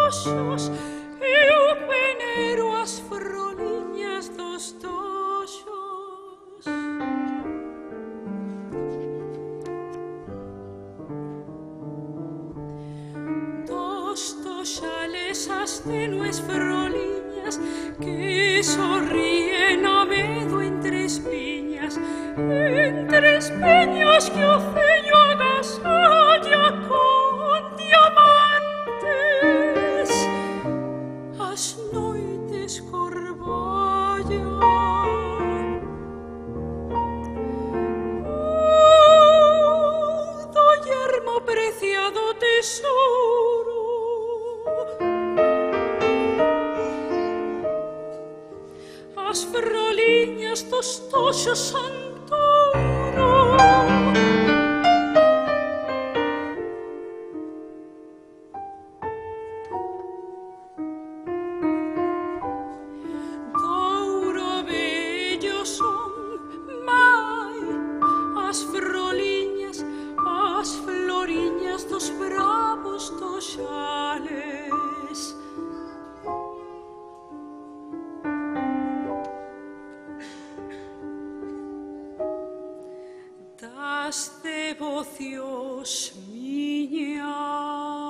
toxos, eu venero as froliñas dos toxos. Dos toxales as tenues froliñas que sorríen a medo entre espiñas que o ceño agasalla con diamantes. As noites corballan do yermo preciado tesouro. As froliñas dos toxos Santoro. Douro bello son, mai, as froliñas, as floriñas dos bravos toxales. Das devocións miñas.